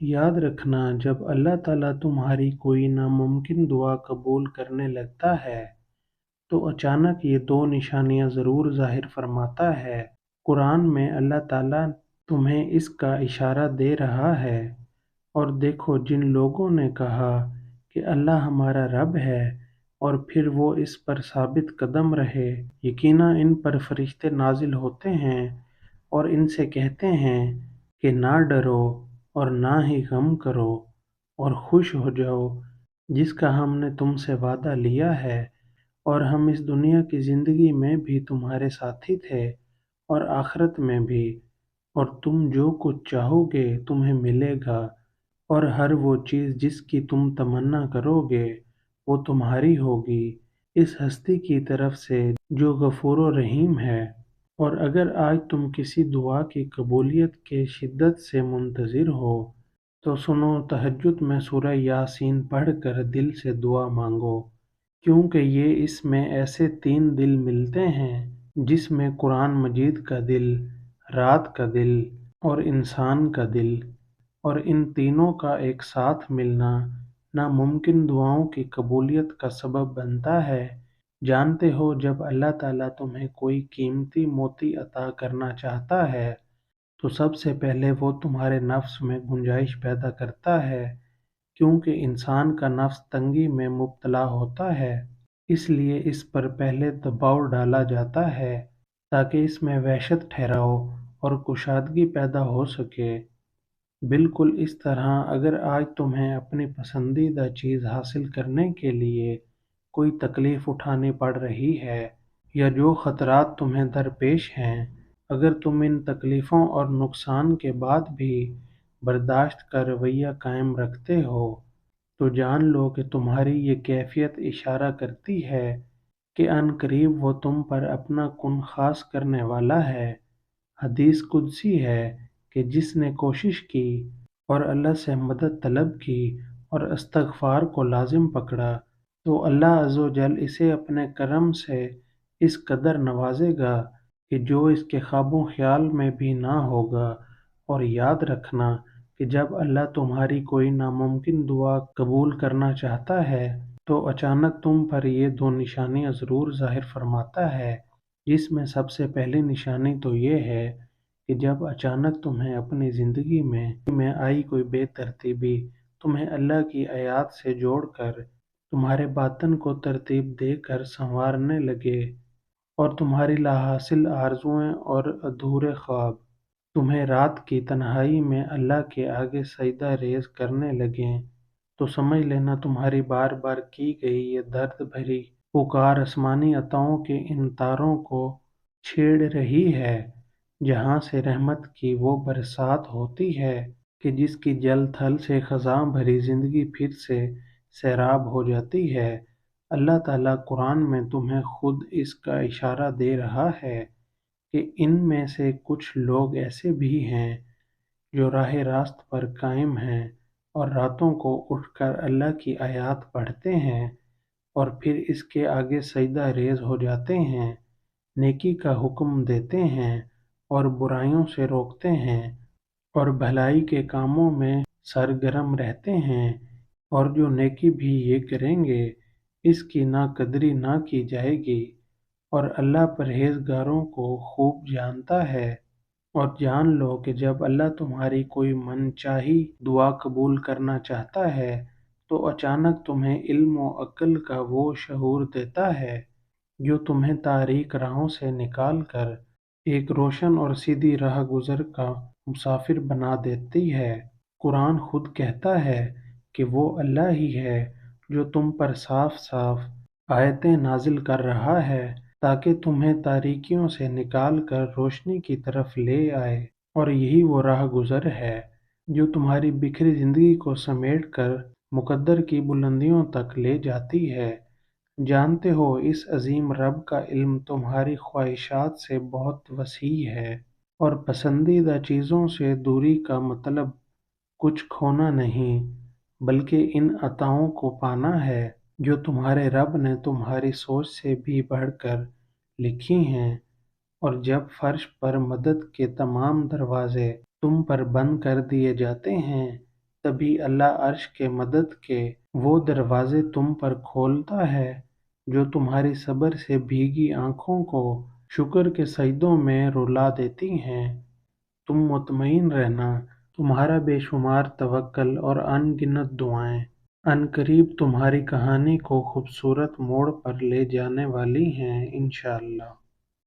याद रखना, जब अल्लाह ताला तुम्हारी कोई नामुमकिन दुआ कबूल करने लगता है तो अचानक ये दो निशानियां ज़रूर ज़ाहिर फरमाता है। कुरान में अल्लाह ताला तुम्हें इसका इशारा दे रहा है। और देखो, जिन लोगों ने कहा कि अल्लाह हमारा रब है और फिर वो इस पर साबित कदम रहे, यकीनन इन पर फरिश्ते नाजिल होते हैं और इनसे कहते हैं कि ना डरो और ना ही गम करो और खुश हो जाओ, जिसका हमने तुमसे वादा लिया है। और हम इस दुनिया की ज़िंदगी में भी तुम्हारे साथी थे और आखिरत में भी, और तुम जो कुछ चाहोगे तुम्हें मिलेगा, और हर वो चीज़ जिसकी तुम तमन्ना करोगे वो तुम्हारी होगी, इस हस्ती की तरफ से जो गफूर रहीम है। और अगर आज तुम किसी दुआ की कबूलियत के शिद्दत से मुंतज़िर हो तो सुनो, तहज्जुद में सूरह यासीन पढ़ कर दिल से दुआ मांगो, क्योंकि ये इसमें ऐसे 3 दिल मिलते हैं जिसमें कुरान मजीद का दिल, रात का दिल और इंसान का दिल, और इन तीनों का एक साथ मिलना नामुमकिन दुआओं की कबूलियत का सबब बनता है। जानते हो, जब अल्लाह ताला तुम्हें कोई कीमती मोती अता करना चाहता है तो सबसे पहले वो तुम्हारे नफ्स में गुंजाइश पैदा करता है, क्योंकि इंसान का नफ्स तंगी में मुब्तला होता है। इसलिए इस पर पहले दबाव डाला जाता है ताकि इसमें वहशत ठहराओ और कुशादगी पैदा हो सके। बिल्कुल इस तरह, अगर आज तुम्हें अपनी पसंदीदा चीज़ हासिल करने के लिए कोई तकलीफ उठानी पड़ रही है या जो ख़तरात तुम्हें दरपेश हैं, अगर तुम इन तकलीफ़ों और नुकसान के बाद भी बर्दाश्त का रवैया कायम रखते हो, तो जान लो कि तुम्हारी ये कैफियत इशारा करती है कि अनकरीब वो तुम पर अपना कुन खास करने वाला है। हदीस कुदसी है कि जिसने कोशिश की और अल्लाह से मदद तलब की और इस्तग़फ़ार को लाज़िम पकड़ा, तो अल्लाह अज़्ज़ व जल इसे अपने करम से इस कदर नवाज़ेगा कि जो इसके ख्वाबो ख़याल में भी ना होगा। और याद रखना कि जब अल्लाह तुम्हारी कोई नामुमकिन दुआ कबूल करना चाहता है तो अचानक तुम पर ये दो निशानियां ज़रूर ज़ाहिर फरमाता है, जिसमें सबसे पहली निशानी तो ये है कि जब अचानक तुम्हें अपनी ज़िंदगी में आई कोई बेतरतीबी तुम्हें अल्लाह की आयत से जोड़कर तुम्हारे बातन को तरतीब देकर संवारने लगे, और तुम्हारी लाहासिल आरज़ुएं और अधूरे ख्वाब तुम्हें रात की तन्हाई में अल्लाह के आगे सजदा रेज़ करने लगें, तो समझ लेना तुम्हारी बार बार की गई ये दर्द भरी पुकार आसमानी अताओं के इन तारों को छेड़ रही है, जहाँ से रहमत की वो बरसात होती है कि जिसकी जल थल से खज़ां भरी ज़िंदगी फिर से सैराब हो जाती है। अल्लाह ताला कुरान में तुम्हें खुद इसका इशारा दे रहा है कि इनमें से कुछ लोग ऐसे भी हैं जो राह रास्त पर कायम हैं और रातों को उठकर अल्लाह की आयत पढ़ते हैं और फिर इसके आगे सजदा रेज़ हो जाते हैं, नेकी का हुक्म देते हैं और बुराइयों से रोकते हैं और भलाई के कामों में सरगर्म रहते हैं, और जो नेकी भी ये करेंगे इसकी ना कदरी ना की जाएगी। और अल्लाह परहेजगारों को खूब जानता है। और जान लो कि जब अल्लाह तुम्हारी कोई मनचाही दुआ कबूल करना चाहता है तो अचानक तुम्हें इल्म व अक्ल का वो शऊर देता है जो तुम्हें तारीक राहों से निकाल कर एक रोशन और सीधी राह गुज़र का मुसाफिर बना देती है। कुरान खुद कहता है कि वो अल्लाह ही है जो तुम पर साफ साफ आयतें नाजिल कर रहा है ताकि तुम्हें तारीकियों से निकाल कर रोशनी की तरफ ले आए, और यही वो राह गुज़र है जो तुम्हारी बिखरी ज़िंदगी को समेट कर मुक़द्दर की बुलंदियों तक ले जाती है। जानते हो, इस अजीम रब का इल्म तुम्हारी ख्वाहिशात से बहुत वसी है, और पसंदीदा चीज़ों से दूरी का मतलब कुछ खोना नहीं, बल्कि इन अताओं को पाना है जो तुम्हारे रब ने तुम्हारी सोच से भी बढ़कर लिखी हैं। और जब फर्श पर मदद के तमाम दरवाजे तुम पर बंद कर दिए जाते हैं, تبھی اللہ عرش کے مدد کے وہ دروازے تم پر کھولتا ہے جو تمہاری صبر سے بھیگی آنکھوں کو شکر کے سجدوں میں رلا دیتی ہیں۔ تم مطمئن رہنا، تمہارا بے شمار توکل اور ان گنت دعائیں ان قریب تمہاری کہانی کو خوبصورت موڑ پر لے جانے والی ہیں انشاءاللہ۔